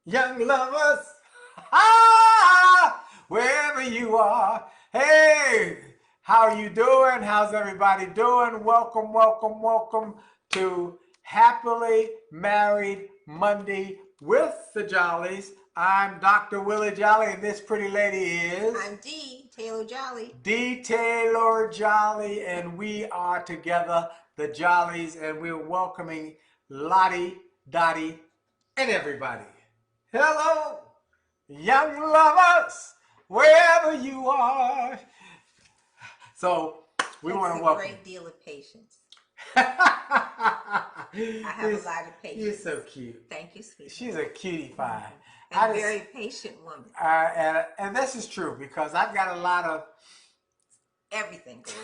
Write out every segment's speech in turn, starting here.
young lovers, ah, wherever you are. Hey, how are you doing? How's everybody doing? Welcome, welcome, welcome to Happily Married Monday with the Jollies. I'm Dr. Willie Jolley, and this pretty lady is... I'm Dee, Taylor-Jolley. Dee Taylor-Jolley, and we are together, the Jollies, and we're welcoming Lottie, Dottie, and everybody. Hello, young lovers, wherever you are. So we want to welcome. A great deal of patience. I have a lot of patience. You're so cute. Thank you, sweetie. She's a cutie pie. A very patient woman. And this is true because I've got a lot of everything going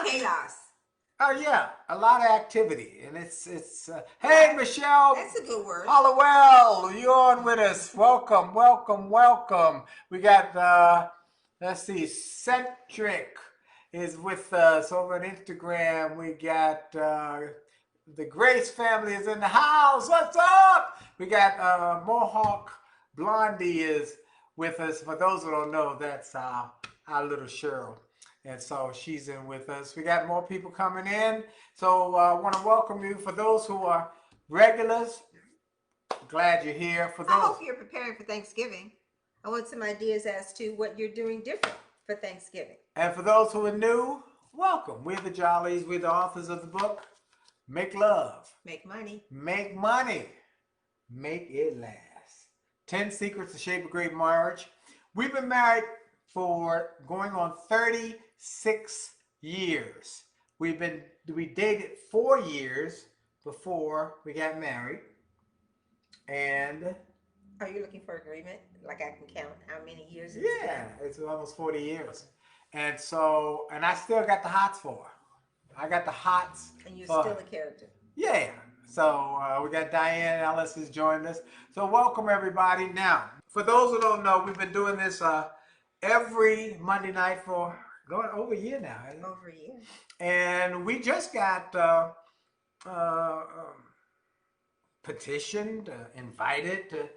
on. Chaos. Oh yeah, a lot of activity, and it's. Hey, Michelle. That's a good word. Hollowell, you on with us? Welcome, welcome, welcome. We got let's see, Centric is with us over on Instagram. We got the Grace family is in the house. What's up? We got Mohawk Blondie is with us. For those who don't know, that's our little Cheryl. And so she's in with us. We got more people coming in. So I want to welcome you. For those who are regulars, glad you're here. For those, I hope you're preparing for Thanksgiving. I want some ideas as to what you're doing different for Thanksgiving. And for those who are new, welcome. We're the Jollies. We're the authors of the book, Make Love. Make Money. Make Money. Make It Last. 10 Secrets to Shape a Great Marriage. We've been married for going on 36 years. We dated 4 years before we got married. And are you looking for agreement? Like I can count how many years it's been? Yeah, it's almost 40 years. And so, and I still got the hots for her. I got the hots. And you're still a character. Yeah. So we got Diane Ellis has joined us. So welcome everybody. Now, for those who don't know, we've been doing this every Monday night for going over a year now. Isn't it? Over a year. And we just got petitioned, invited to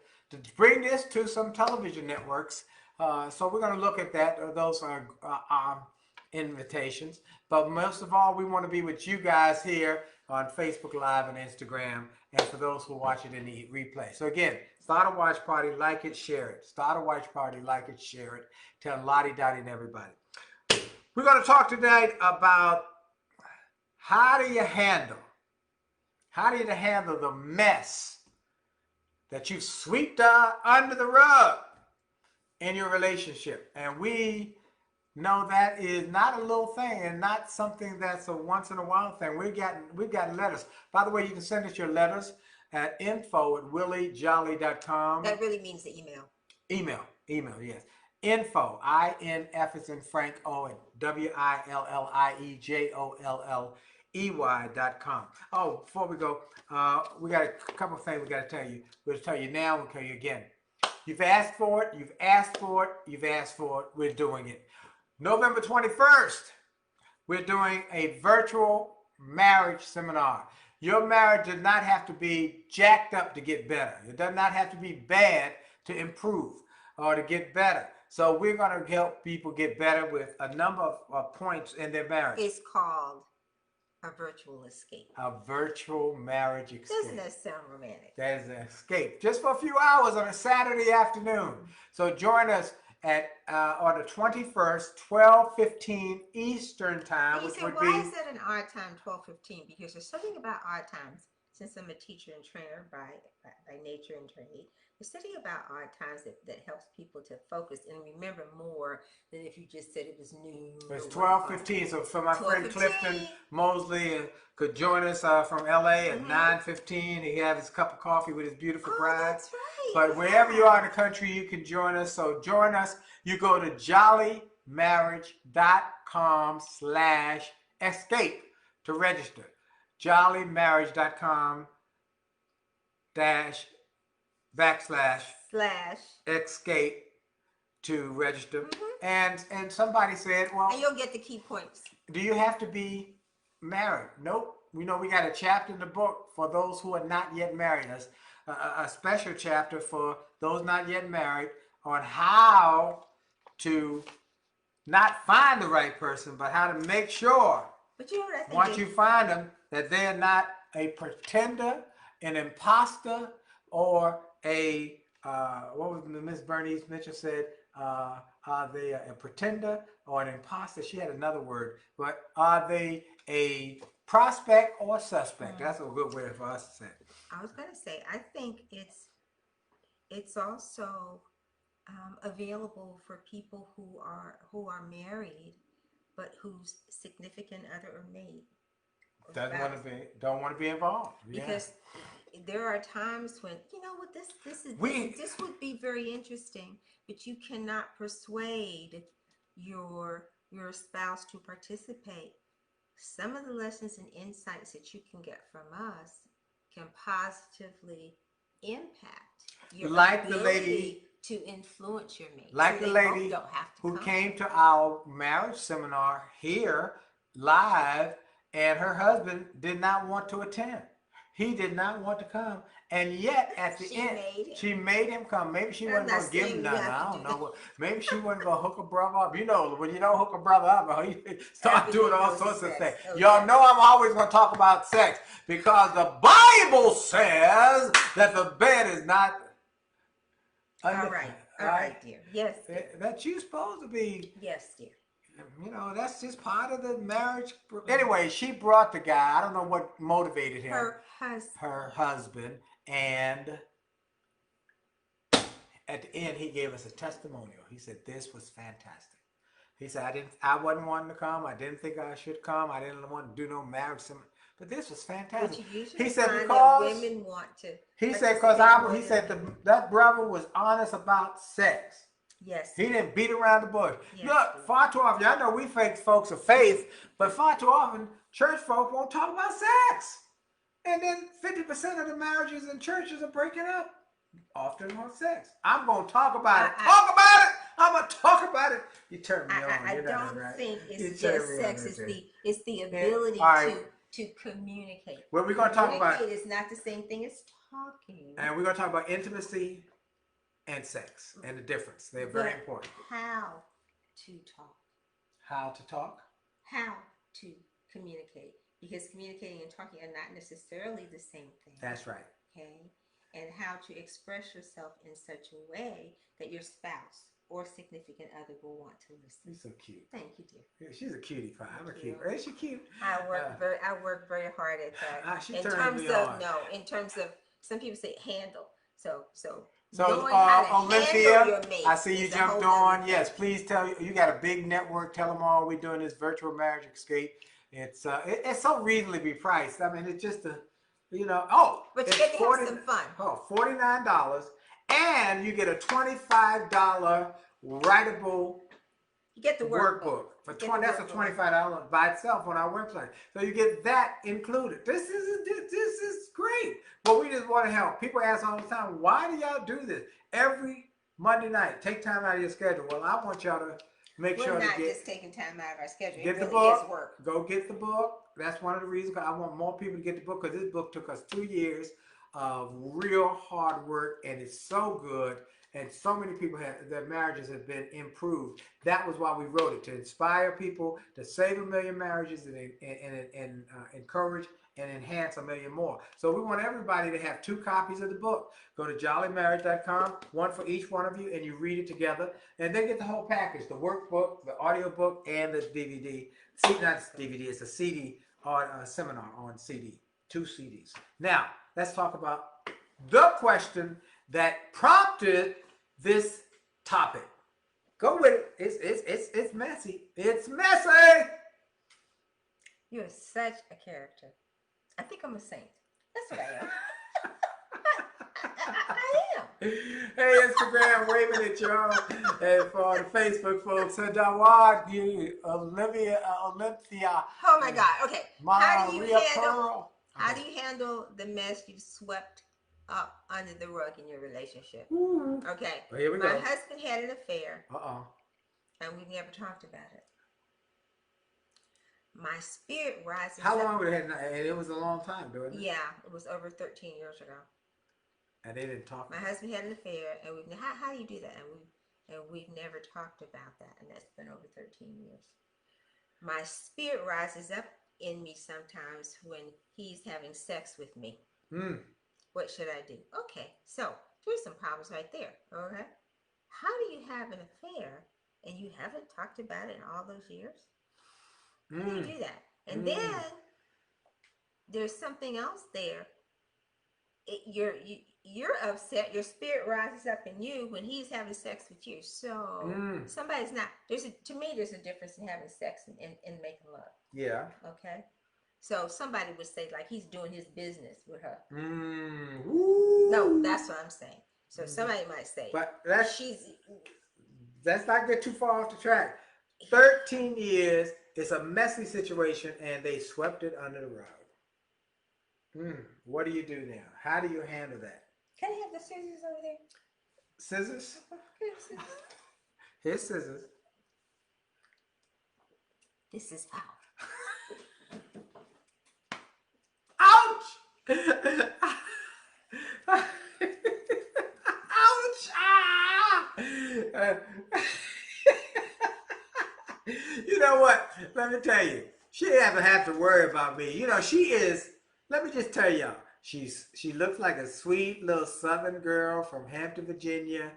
bring this to some television networks. So we're going to look at that. Those are invitations. But most of all, we want to be with you guys here on Facebook Live and Instagram. And for those who watch it in the replay. So again, start a watch party, like it, share it. Start a watch party, like it, share it. Tell Lottie, Dottie, and everybody. We're going to talk tonight about how do you handle the mess that you swept under the rug in your relationship. And we know that is not a little thing and not something that's a once in a while thing. We've got letters. By the way, you can send us your letters at info@williejolly.com. That really means the email. Email, yes. Info, INF is in Frank, O, and WILLIEJOLLEY.com. Oh, before we go, we got a couple of things we got to tell you. We'll tell you now, we'll tell you again. You've asked for it, you've asked for it, you've asked for it, we're doing it. November 21st, we're doing a virtual marriage seminar. Your marriage does not have to be jacked up to get better. It does not have to be bad to improve or to get better. So we're going to help people get better with a number of points in their marriage. It's called a virtual escape. A virtual marriage escape. Doesn't that sound romantic? That is an escape. Just for a few hours on a Saturday afternoon. So join us at on the 21st, 12:15 Eastern time, which would be... Why is that an odd time, 12:15? Because there's something about odd times. Since I'm a teacher and trainer by nature and trade, there's something about odd times that helps people to focus and remember more than if you just said it was noon. It's 12:15, so for my friend Clifton Mosley could join us from LA at 9:15. He had his cup of coffee with his beautiful bride. That's right. But wherever you are in the country, you can join us. So join us. You go to jollymarriage.com/escape to register. jollymarriage.com/escape to register. And somebody said, well, and you'll get the key points. Do you have to be married? Nope. we know we got a chapter in the book for those who are not yet married. A special chapter for those not yet married on how to not find the right person, but how to make sure, but you know what I think once you find them, that they're not a pretender, an imposter, or a what was Miss Bernice Mitchell said? Are they a pretender or an imposter? She had another word, but are they a prospect or a suspect? That's a good way for us to say it. I was gonna say, I think it's also available for people who are married, but whose significant other or mate or spouse, Don't want to be involved. Yeah. because there are times when you know what this would be very interesting, but you cannot persuade your spouse to participate. Some of the lessons and insights that you can get from us can positively impact your Like the ability lady, to influence your mate. like so the they both lady don't have to who come. came to our marriage seminar here live, and her husband did not want to attend. He did not want to come, and yet at the end, she made him come. Maybe she I'm wasn't not going to give him saying you nothing. have I to don't do know that. what. Maybe she wasn't going to hook a brother up. You know, when you don't hook a brother up, you start doing Everything all goes to sorts of sex. things. Oh, Y'all yeah. know I'm always going to talk about sex because the Bible says that the bed is not. All right, dear. Yes, dear. That you're supposed to be. Yes, dear. You know, that's just part of the marriage. Anyway, she brought the guy. I don't know what motivated him. Her husband. And at the end, he gave us a testimonial. He said, this was fantastic. He said, I wasn't wanting to come. I didn't think I should come. I didn't want to do no marriage. But this was fantastic. But you usually He said, find because that women want to. he said, because he said that brother was honest about sex. Yes. He didn't beat around the bush. Yes, Look, far too often, I know we fake folks of faith, but far too often, church folk won't talk about sex. And then 50% of the marriages in churches are breaking up, often on sex. I'm going to talk about it. Talk about it. I'm going to talk about it. You turn me on. I don't think it's just sex. It's the ability to communicate. Well, we're going to talk about. Communicate is not the same thing as talking. And we're going to talk about intimacy and sex and the difference. They're very important. How to talk. How to talk? How to communicate. Because communicating and talking are not necessarily the same thing. That's right. Okay? And how to express yourself in such a way that your spouse or significant other will want to listen. She's so cute. Thank you, dear. Yeah, she's a cutie pie. I'm a cute. Ain't she cute? I work very hard at that. She turns me on. In terms of some people say handle. So Olympia, I see you jumped on. Yes, please tell you got a big network. Tell them all we're doing this virtual marriage escape. It's so reasonably priced. I mean, it's just but you get to have some fun. $49, and you get a $25 writable. You get the workbook. For that's a $25 by itself on our website. So you get that included. This is great. But we just want to help. People ask all the time, why do y'all do this every Monday night? Take time out of your schedule. Well, I want y'all to make sure we're not just taking time out of our schedule. Get the book. Go get the book. That's one of the reasons I want more people to get the book, because this book took us 2 years of real hard work, and it's so good. And so many people their marriages have been improved. That was why we wrote it, to inspire people, to save 1 million marriages, and encourage and enhance 1 million more. So we want everybody to have 2 copies of the book. Go to jollymarriage.com, one for each one of you, and you read it together. And then get the whole package, the workbook, the audio book, and the DVD. See, not DVD, it's a CD or a seminar on CD. 2 CDs. Now, let's talk about the question that prompted this topic. Go with it. It's messy. It's messy. You're such a character. I think I'm a saint. That's what I am. I am. Hey, Instagram waving at y'all. And for the Facebook folks, Dawad, Olympia. Oh my God. Okay. How do you Pearl. handle the mess you've swept up under the rug in your relationship? Ooh. Okay. Well, here we go. My husband had an affair. Uh-oh. And we never talked about it. My spirit rises How up. long would it have? And it was a long time, wasn't it? Yeah, it was over 13 years ago. And they didn't talk. My husband had an affair, and how do you do that? And we've never talked about that, and that's been over 13 years. My spirit rises up in me sometimes when he's having sex with me. Mm. What should I do? Okay, so there's some problems right there. Okay, how do you have an affair and you haven't talked about it in all those years? How do you do that? And then there's something else there. You're upset. Your spirit rises up in you when he's having sex with you. So somebody's not. To me, there's a difference in having sex and making love. Yeah. Okay. So somebody would say like he's doing his business with her. No, that's what I'm saying. So somebody might say, but let's not get too far off the track. 13 years. It's a messy situation, and they swept it under the rug. What do you do now? How do you handle that? Can I have the scissors over there? Scissors? Here's scissors. This is how. Ouch! Ouch! You know what? Let me tell you. She doesn't have to worry about me. You know, she is... Let me just tell y'all, she looks like a sweet little Southern girl from Hampton, Virginia,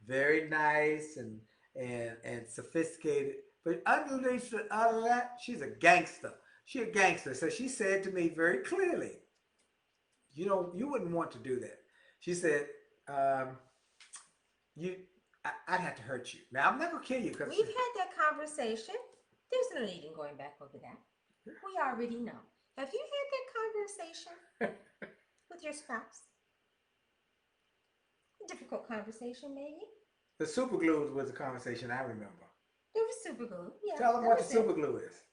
very nice and sophisticated. But underneath all of that, she's a gangster. She's a gangster. So she said to me very clearly, you wouldn't want to do that. She said, I'd have to hurt you. Now I'm not gonna kill you. We've had that conversation. There's no need in going back over that. We already know. Have you had that conversation with your spouse? A difficult conversation, maybe? The super glue was a conversation I remember. There was super glue, yeah. Tell them what the super glue is.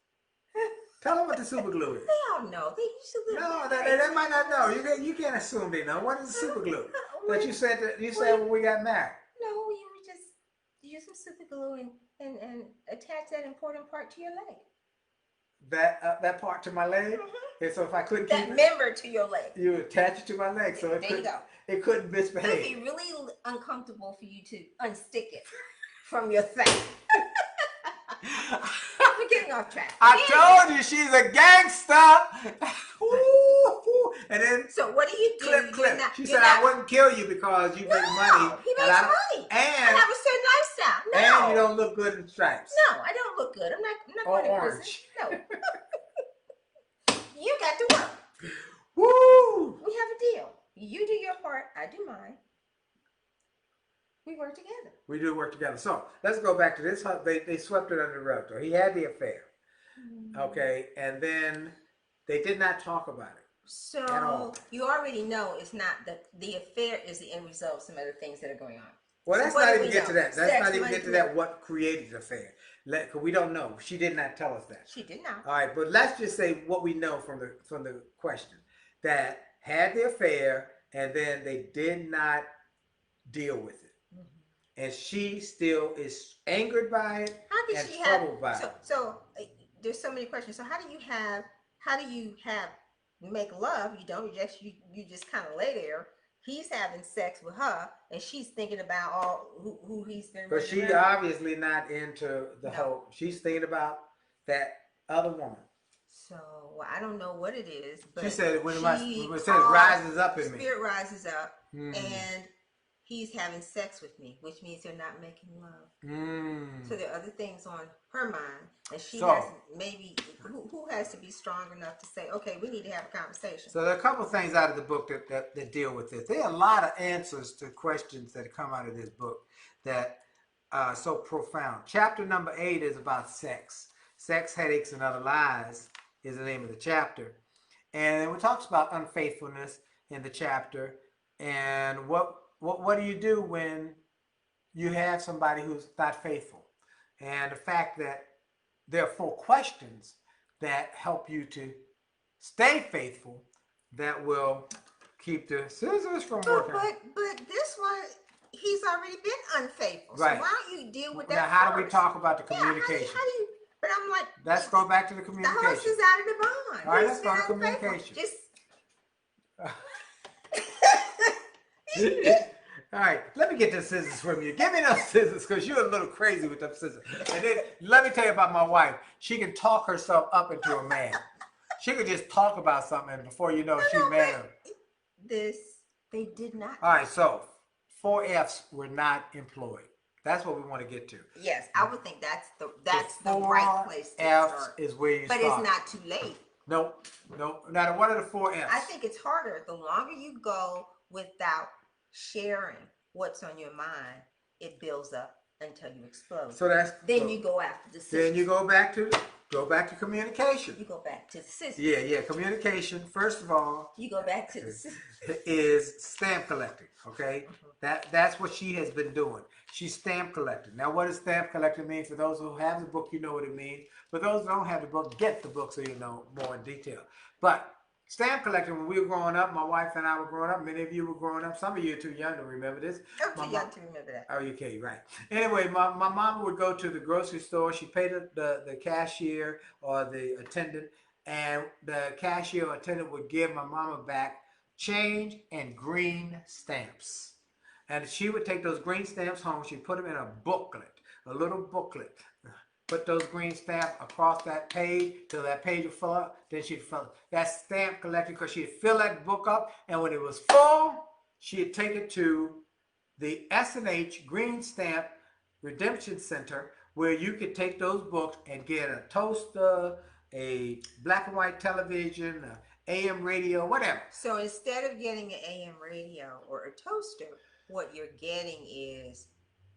Tell them what the super glue is. They all know. They used to live. No, they might not know. You can't assume they know. What is the super glue? That you said when we got married. No, you were just use some super glue and attach that important part to your leg. That part to my leg. And so if I couldn't keep that member to your leg, you attach it to my leg, so it couldn't misbehave. It'd be really uncomfortable for you to unstick it from your thing. We're getting off track. I told you she's a gangster. And then so what do you do? Clip. She said I wouldn't kill you because you make money. He makes money. And have a certain lifestyle. No. And you don't look good in stripes. No, I don't look good. I'm not going to prison. No. You got to work. Woo! We have a deal. You do your part, I do mine. We work together. We do work together. So let's go back to this. They swept it under the rug. So he had the affair. Okay, and then they did not talk about it. So you already know it's not the affair is the end result of some other things that are going on. Well, let's not even get to that. Let's not even get to that. What created the affair? Because we don't know. She did not tell us that. She did not. All right, but let's just say what we know from the question, that had the affair and then they did not deal with it, and she still is angered by it. How did and she troubled by it. So there's so many questions. So how do you make love? You don't. You just kind of lay there. He's having sex with her, and she's thinking about who he's been. But she's obviously not into the whole. She's thinking about that other woman. So I don't know what it is, but she said when it says rises up in me, spirit rises up, and he's having sex with me, which means they're not making love. So there are other things on her mind, and she has maybe who has to be strong enough to say, okay, we need to have a conversation. So there are a couple of things out of the book that deal with this. There are a lot of answers to questions that come out of this book that are so profound. Chapter number 8 is about sex. Sex, Headaches, and Other Lies is the name of the chapter. And it talks about unfaithfulness in the chapter, and what do you do when you have somebody who's not faithful? And the fact that there are 4 questions that help you to stay faithful that will keep the scissors from working. But this one, he's already been unfaithful. Right. So why don't you deal with that Now, how first? do we talk about the communication? But I'm like, let's go back to the the communication. house is out of the bond. All right, let's go to communication. Just all right, let me get the scissors from you. Give me those scissors because you're a little crazy with them scissors. And then let me tell you about my wife. She can talk herself up into a man. She could just talk about something and before you know she's mad. They did not. All right, so 4 F's were not employed. That's what we want to get to. Yes, I would think that's the right place to start. Is where you start. But it's not too late. Nope. Not one of the 4 F's. I think it's harder. The longer you go without sharing what's on your mind, it builds up until you explode. So you go after the scissors. Then you go back to communication. You go back to the scissors. Yeah. Communication. First of all, you go back to the scissors. Is stamp collecting. Okay, that's what she has been doing. She's stamp collecting. Now, what does stamp collecting mean? For those who have the book, you know what it means. For those who don't have the book, get the book so you know more in detail. But stamp collecting, when we were growing up, my wife and I were growing up. Many of you were growing up. Some of you are too young to remember this. I'm too young to remember that. Oh, okay, right. Anyway, my mom would go to the grocery store. She paid the cashier or the attendant, and the cashier or attendant would give my mama back change and green stamps. And she would take those green stamps home. She'd put them in a booklet, a little booklet. Put those green stamps across that page till that page would fill up. Then she'd fill it. That's stamp collecting because she'd fill that book up. And when it was full, she'd take it to the S&H Green Stamp Redemption Center where you could take those books and get a toaster, a black and white television, AM radio, whatever. So instead of getting an AM radio or a toaster, what you're getting is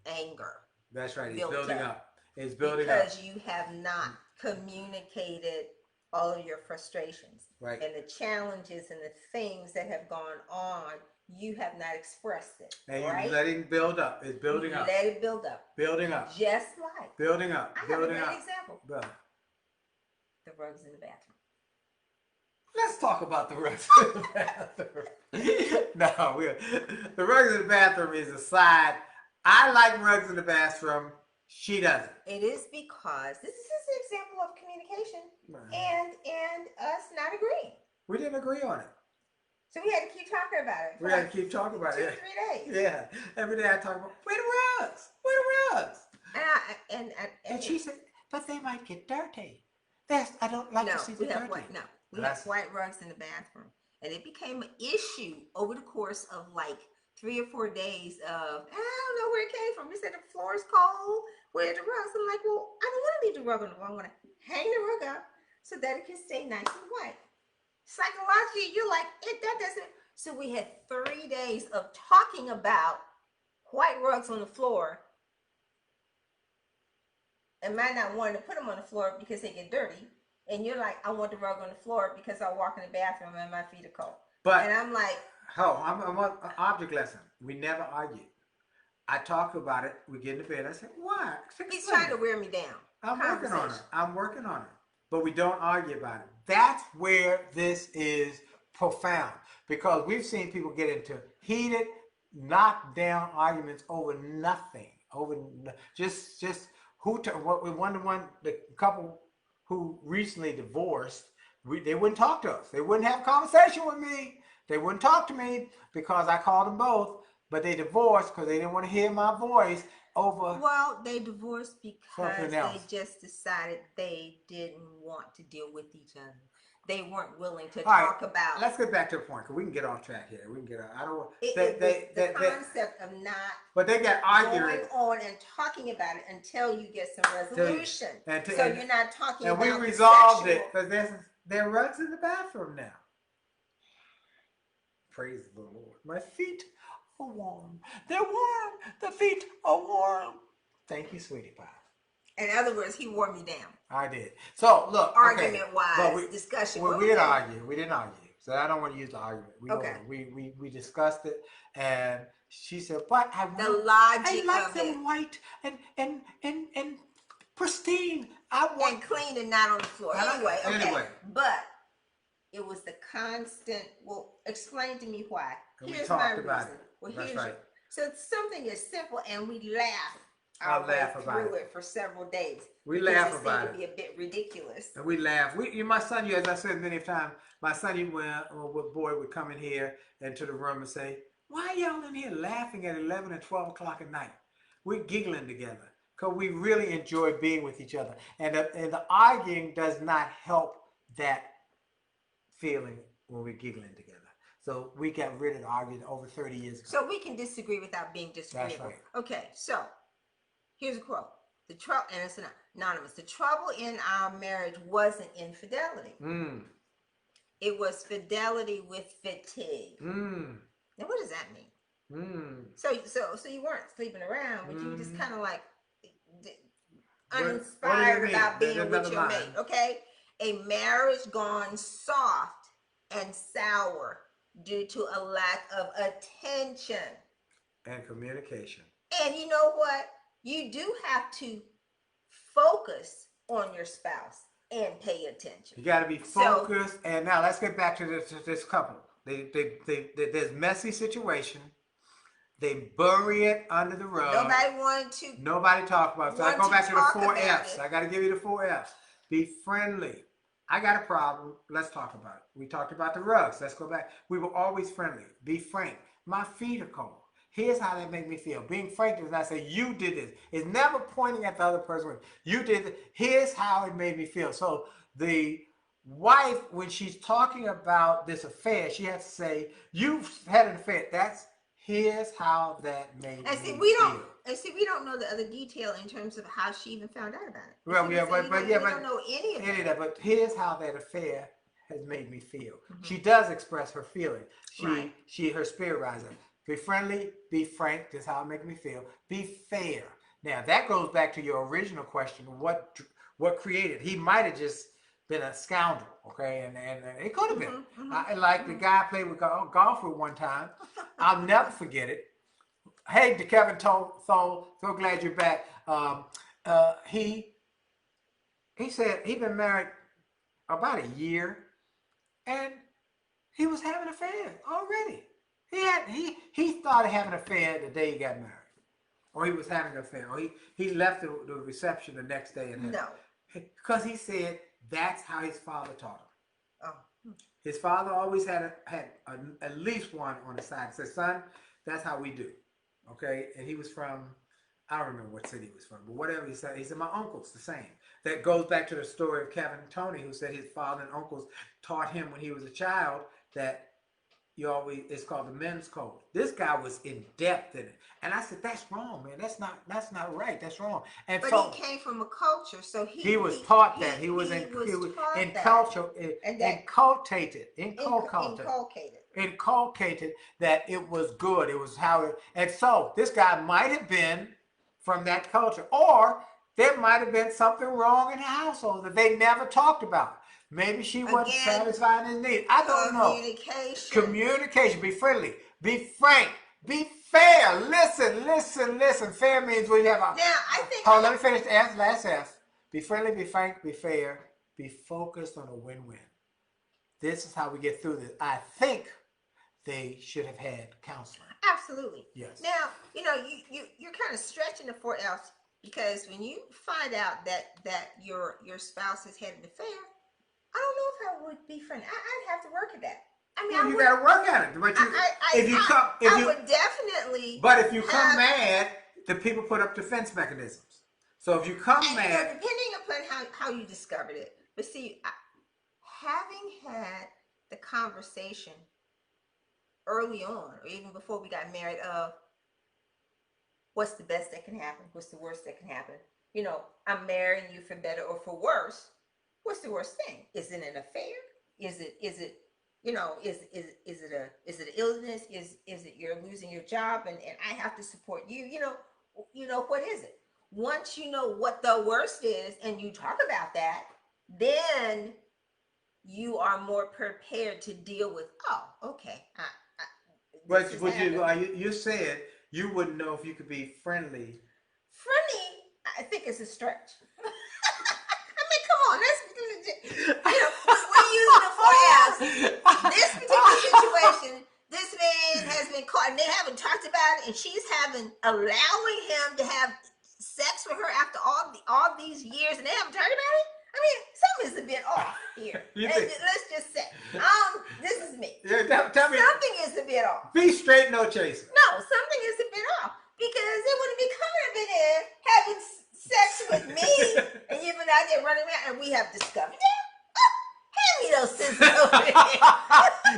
anger. That's right. It's building up. It's building up. Because you have not communicated all of your frustrations. Right. And the challenges and the things that have gone on, you have not expressed it. And you're letting it build up. It's building up. Let it build up. Building up. Just like. Building up. I have a great example. The rugs in the bathroom. Let's talk about the rugs in the bathroom. The rugs in the bathroom is a side. I like rugs in the bathroom. She doesn't. It is because this is an example of communication and us not agreeing. We didn't agree on it. So we had to keep talking about it. We had to keep talking about it. 2 3 days. Yeah. Every day I talk about, where the rugs? Where the rugs? And she said, but they might get dirty. I don't like to see the dirty. We have white rugs in the bathroom. And it became an issue over the course of like 3 or 4 days of, I don't know where it came from. He said the floor is cold. Where are the rugs? I'm like, well, I don't want to leave the rug on the floor. I want to hang the rug up so that it can stay nice and white. Psychologically, you're like, that doesn't. So we had 3 days of talking about white rugs on the floor and might not want to put them on the floor because they get dirty. And you're like, I want the rug on the floor because I walk in the bathroom and my feet are cold. And I'm like, I'm on an object lesson. We never argued. I talk about it. We get in the bed. I say, why? He's trying to wear me down. I'm working on it. But we don't argue about it. That's where this is profound. Because we've seen people get into heated, knocked down arguments over nothing. Over just the couple who recently divorced, they wouldn't talk to us. They wouldn't have a conversation with me. They wouldn't talk to me because I called them both, but they divorced because they didn't want to hear my voice over. Well, they divorced because they just decided they didn't want to deal with each other. They weren't willing to talk about. Let's get back to the point because we can get off track here. We can get out. I don't want the concept of not. But they got arguing going on and talking about it until you get some resolution. So you're not talking about. And we resolved it because there are rugs in the bathroom now. Praise the Lord. My feet are warm. They're warm. The feet are warm. Thank you, sweetie pie. In other words, he wore me down. I did. So look, argument-wise, discussion. We didn't argue. We didn't argue. So I don't want to use the argument. We discussed it, and she said, "But I like them white and pristine. I want and clean and not on the floor." Anyway, but it was the constant. Well, explain to me why. And here's my reason. about it. Well, That's right. So it's something as simple, and we laugh our way through it for several days. We laugh it about seemed to be a bit ridiculous. And we laugh. My son, as I said many times, my son, boy would come in here into the room and say, "Why are y'all in here laughing at 11 and 12 o'clock at night?" We're giggling together because we really enjoy being with each other. And the arguing does not help that feeling when we're giggling together. So we got rid of the arguing over 30 years ago. So we can disagree without being disagreeable. That's right. Okay, so here's a quote. And it's anonymous. The trouble in our marriage wasn't infidelity. It was fidelity with fatigue. Now, what does that mean? So you weren't sleeping around, but you were just kind of like uninspired about being with your mate. Okay, a marriage gone soft and sour due to a lack of attention and communication. And you know what? You do have to focus on your spouse and pay attention. You got to be focused. And now let's get back to this couple. There's messy situation. They bury it under the rug. Nobody talk about it. So I go back to the 4 F's. I got to give you the 4 F's. Be friendly. I got a problem. Let's talk about it. We talked about the rugs. Let's go back. We were always friendly. Be frank. My feet are cold. Here's how that make me feel. Being frank does not say, you did this. It's never pointing at the other person. You did it. Here's how it made me feel. So the wife, when she's talking about this affair, she has to say, you've had an affair. Here's how that made me feel. We don't know the other detail in terms of how she even found out about it. Well, we don't know any of that. But here's how that affair has made me feel. She does express her feeling. Her spirit rises. Be friendly, be frank, that's how it makes me feel. Be fair. Now, that goes back to your original question, what created? He might have just been a scoundrel, okay? And it could have been. Like the guy I played with golf with one time. I'll never forget it. Hey, Kevin Thole, so glad you're back. He said he'd been married about a year, and he was having an affair already. He started having an affair the day he got married, or he was having an affair, or he left the reception the next day and because he said that's how his father taught him. His father always had at least one on the side. He said, son, that's how we do. Okay, and he was from, I don't remember what city he was from, but whatever he said, my uncle's the same. That goes back to the story of Kevin and Tony, who said his father and uncles taught him when he was a child that it's called the men's code. This guy was in depth in it, and I said, that's wrong, man. That's not right. That's wrong. And but he came from a culture, so he was taught that. He was inculcated that it was good. It was how it, and so this guy might have been from that culture, or there might have been something wrong in the household that they never talked about. Maybe she wasn't satisfying his needs. I don't know. Communication. Be friendly. Be frank. Be fair. Listen. Fair means we have a... Now, I think... let me finish the last F. Be friendly, be frank, be fair. Be focused on a win-win. This is how we get through this. I think they should have had counseling. Absolutely. Yes. Now, you're kind of stretching the 4 F's because when you find out that your spouse has had an affair, I don't know if I would be friendly. I'd have to work at that. I mean, you got to work at it. But I would definitely. But if you come mad, the people put up defense mechanisms. So if you come mad, depending upon how you discovered it. But see, having had the conversation early on, or even before we got married, of what's the best that can happen, what's the worst that can happen. I'm marrying you for better or for worse. What's the worst thing? Is it an affair? Is it an illness? Is it you're losing your job and I have to support you? What is it? Once you know what the worst is and you talk about that, then you are more prepared to deal with, okay. But you said you wouldn't know if you could be friendly. Friendly, I think it's a stretch. Come on, we're using the 4 F's. This particular situation, this man has been caught, and they haven't talked about it, and she's allowing him to have sex with her after all these years and they haven't talked about it? I mean, something's a bit off here. Let's just say, this is me. Yeah, tell me. Something is a bit off. Be straight, no chaser. No, something is a bit off because it wouldn't be coming up in there having sex with me and you've been out there running around and we have discovered it. Hand me those scissors over there.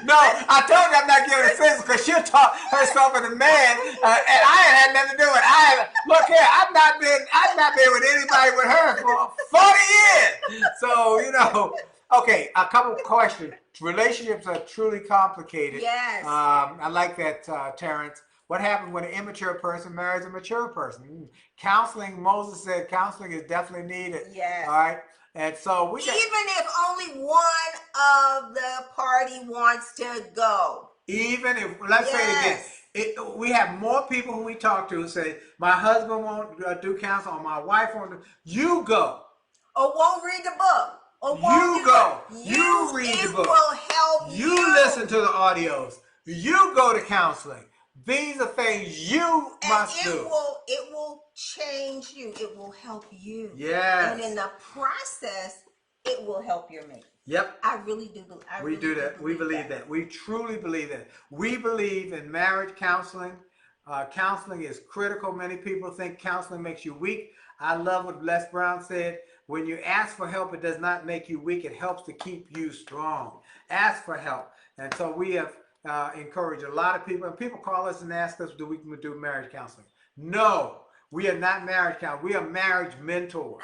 No, I told you I'm not giving her scissors because she'll talk herself as a man, and I ain't had nothing to do with it. Look here, I've not been with anybody with her for 40 years. So, you know, okay, a couple of questions. Relationships are truly complicated. Yes. I like that, Terrence. What happens when an immature person marries a mature person? Counseling, Moses said counseling is definitely needed. Yes. All right. And so even if only one of the party wants to go. Even if, let's say it again, we have more people who we talk to who say, my husband won't do counseling or my wife won't do, you go. Or won't read the book. Or you go. You read the book. It will help you. You listen to the audios. You go to counseling. These are things you must do. It will change you. It will help you. Yes. And in the process, it will help your mate. Yep. I really do. We do that. We believe that. We truly believe that. We believe in marriage counseling. Counseling is critical. Many people think counseling makes you weak. I love what Les Brown said. When you ask for help, it does not make you weak. It helps to keep you strong. Ask for help. And so we have encouraged a lot of people. And people call us and ask us, do we do marriage counseling? No, we are not marriage counselors. We are marriage mentors.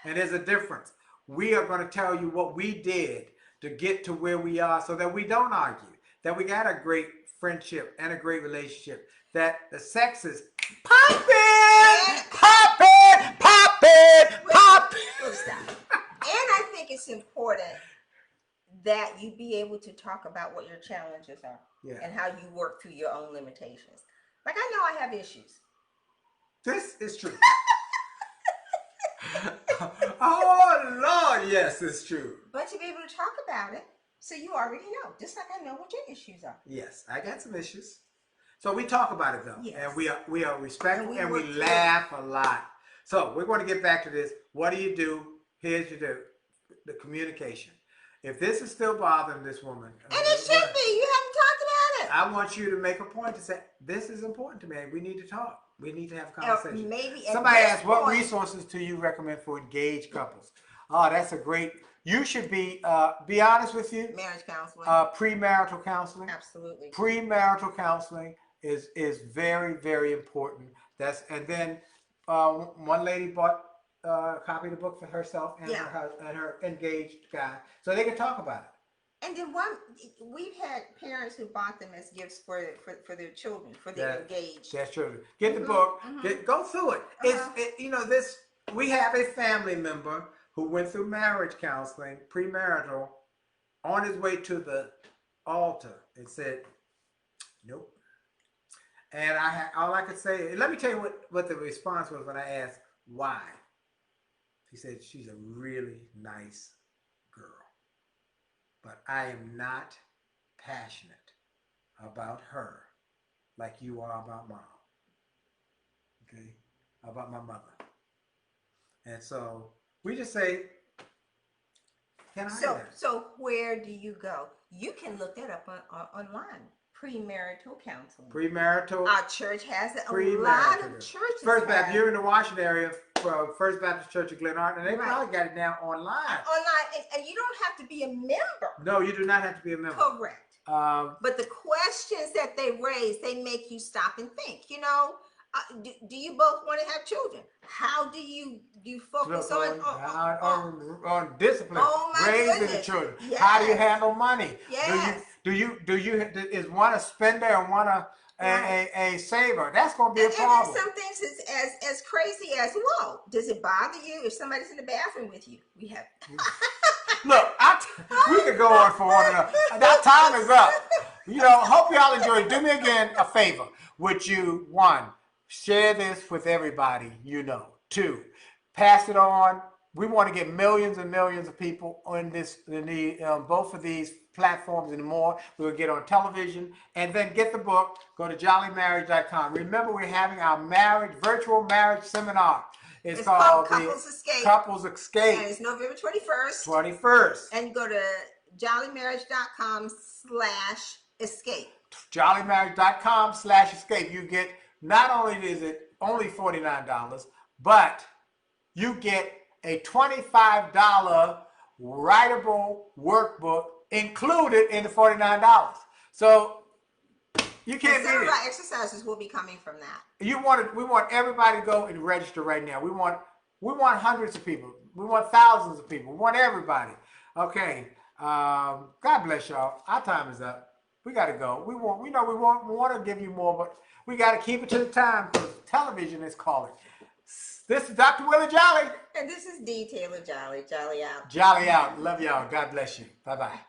And there's a difference. We are going to tell you what we did to get to where we are so that we don't argue, that we got a great friendship and a great relationship, that the sex is popping, popping, popping, popping. And I think it's important that you be able to talk about what your challenges are and how you work through your own limitations. Like, I know I have issues. This is true. Oh, Lord, yes, it's true. But to be able to talk about it, so you already know, just like I know what your issues are. Yes, I got some issues. So we talk about it, though. Yes. And we are respectful and we laugh a lot. So we're going to get back to this. What do? Here's the communication. If this is still bothering this woman. And it should be. You haven't talked about it. I want you to make a point to say, this is important to me. We need to talk. We need to have a conversation. Maybe somebody asked, what resources do you recommend for engaged couples? Oh, that's a great, you should be honest with you. Marriage counseling. Pre-marital counseling. Absolutely. Pre-marital counseling is very, very important. And then one lady bought a copy of the book for herself and her engaged guy, so they can talk about it. And then we've had parents who bought them as gifts for their children, for their engaged. That's true. Get the book. Go through it. We have a family member who went through marriage counseling, premarital, on his way to the altar and said, nope. And all I could say, let me tell you what the response was when I asked why. He said, she's a really nice girl, but I am not passionate about her like you are about mom. Okay? About my mother. And so we just say, can I? So where do you go? You can look that up online. Pre-marital counseling. Pre-marital. Our church has it. A lot of churches. First Baptist, you're in the Washington area, First Baptist Church of Glen Arden, and they probably got it now online. And you don't have to be a member. No, you do not have to be a member. Correct. But the questions that they raise, they make you stop and think. You know, do you both want to have children? How do you focus on discipline, raising the children? Yes. How do you handle money? Yes. Is one a spender and one a saver? That's going to be a problem. And some things is as crazy as, whoa, does it bother you if somebody's in the bathroom with you? We have. Look, we could go on for one another. That time is up. Hope y'all enjoyed it. Do me again a favor. Would you, 1, share this with everybody you know. 2, pass it on. We want to get millions and millions of people on both of these platforms and more. We'll get on television and then get the book. Go to jollymarriage.com. Remember, we're having our virtual marriage seminar. It's called Couples Escape. Couples Escape. And it's November 21st. 21st. And go to jollymarriage.com/escape. jollymarriage.com/escape. You get, not only is it only $49, but you get a $25 writable workbook included in the $49. So you can't beat it. Some of our exercises will be coming from that. We want everybody to go and register right now. We want hundreds of people. We want thousands of people. We want everybody. Okay. God bless y'all. Our time is up. We got to go. We want to give you more, but we got to keep it to the time because television is calling. This is Dr. Willie Jolley. And this is Dee Taylor-Jolley. Jolley out. Jolley out. Love y'all. God bless you. Bye-bye.